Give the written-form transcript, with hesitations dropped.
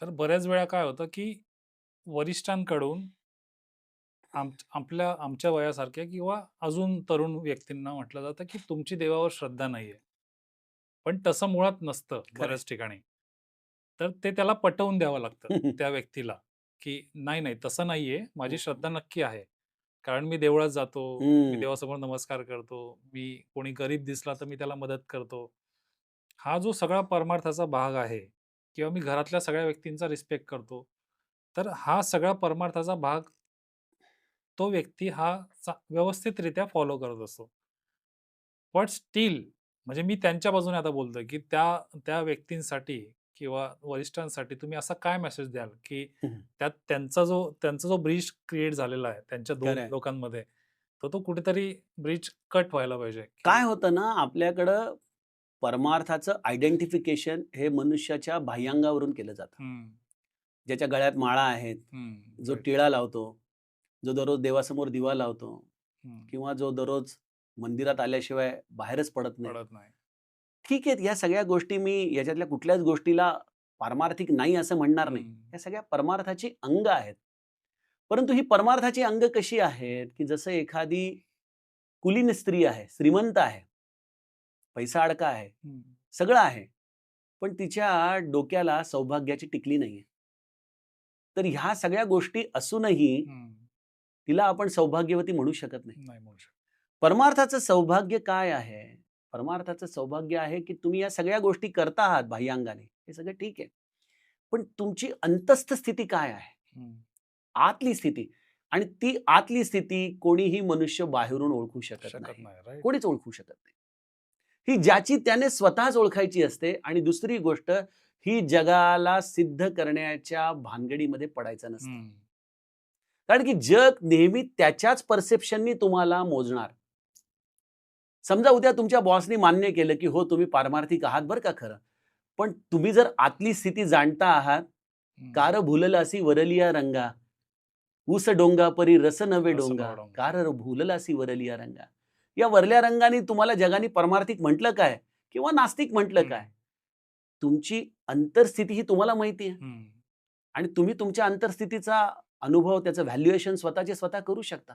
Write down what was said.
तर बऱ्याच वेळा काय होतं, की वरिष्ठांकडून आमच्या वयासारख्या किंवा अजून तरुण व्यक्तींना म्हटलं जातं, की तुमची देवावर श्रद्धा नाहीये. पण तसं मुळात नसतं खरंय. बऱ्याच ठिकाणी. तर ते त्याला पटवून द्यावं लागतं त्या व्यक्तीला, की नाही, नाही तसं नाहीये. माझी हं, श्रद्धा नक्की आहे. कारण मी देवळात जातो, मी हं. देवासमोर नमस्कार करतो, मी कोणी गरीब दिसला तर मी त्याला मदत करतो. हा जो सगळा परमार्थाचा भाग आहे किंवा मी घरातल्या सगळ्या व्यक्तींचा रिस्पेक्ट करतो. तर हा सगळा परमार्थाचा भाग तो व्यक्ती हा व्यवस्थितरित्या फॉलो करत असतो. बट स्टिल म्हणजे मी त्यांच्या बाजूने आता बोलतोय, की त्या त्या व्यक्तींसाठी किंवा वरिष्ठांसाठी तुम्ही असा काय मेसेज द्याल, की त्यात त्यांचा जो ब्रिज क्रिएट झालेला आहे त्यांच्या 2 खरंय. लोकांमध्ये, तर तो कुठेतरी ब्रिज कट व्हायला पाहिजे, की काय होतं ना, आपल्याकडं परमार्थाचं आयडेंटिफिकेशन हे मनुष्याच्या बाह्यांगावरून केलं जातं. हं, ज्याच्या गळ्यात माळा आहेत, हं, जो राइट. टिळा लावतो, जो दररोज देवासमोर दिवा लावतो हं, किंवा जो दररोज मंदिरात आल्याशिवाय बाहेरच पडत नाही. पडत नाही. ठीक आहे, या सगळ्या गोष्टी मी याच्यातल्या कुठल्याच गोष्टीला पारमार्थिक नाही असं म्हणणार नाही. हं, या सगळ्या परमार्थाची अंग आहेत. परंतु ही परमार्थाची अंग कशी आहेत, की जसं एखादी कुलीन स्त्री आहे, श्रीमंत आहे, पैसा अडका आहे, हं, सगळं आहे. पण तिच्या डोक्याला सौभाग्याची टिकली नाहीये. तर ह्या सगळ्या गोष्टी असूनही हं. तिला आपण सौभाग्यवती म्हणू शकत नाही. नाही म्हणू शकत. परमार्थाचं सौभाग्य काय आहे? परमार्थाचं सौभाग्य आहे, की तुम्ही या सगळ्या गोष्टी करता आहात बाह्यांगाने. हे सगळं ठीक आहे. पण तुमची अंतस्थ स्थिती काय आहे? हं, आतली स्थिती आणि ती आतली स्थिती कोणीही मनुष्य बाहेरून ओळखू शकत शकत नाही. नाही. राइट. कोणीच ओळखू शकत नाही. ही ज्याची त्याने स्वतःच ओळखायची असते आणि दुसरी गोष्ट ही जगाला सिद्ध करण्याच्या भानगडीमध्ये पडायचं नसतं. हं, कारण की जग नेहमी त्याच्याच परसेप्शननी तुम्हाला मोजणार. समजा उद्या तुमच्या बॉसनी मान्य केलं, की हो तुम्ही पारमार्थिक आहात बरं का खरं. पण तुम्ही जर आतली स्थिती जाणता आहात, हं. "कार भुललासी वरलिया रंगा, ऊस डोंगा परी रस नवे रस डोंगा, नवडंग. कार भुललासी वरलिया रंगा." या वरल्या रंगाने तुम्हाला जगाने परमार्थिक म्हटलं काय? किंवा नास्तिक म्हटलं हं, काय? तुमची अंतर्स्थिती ही तुम्हाला माहिती आहे हं. आणि तुम्ही तुमच्या अंतर्स्थितीचा अनुभव, त्याचं व्हॅल्युएशन स्वतःचे स्वतः करू शकता.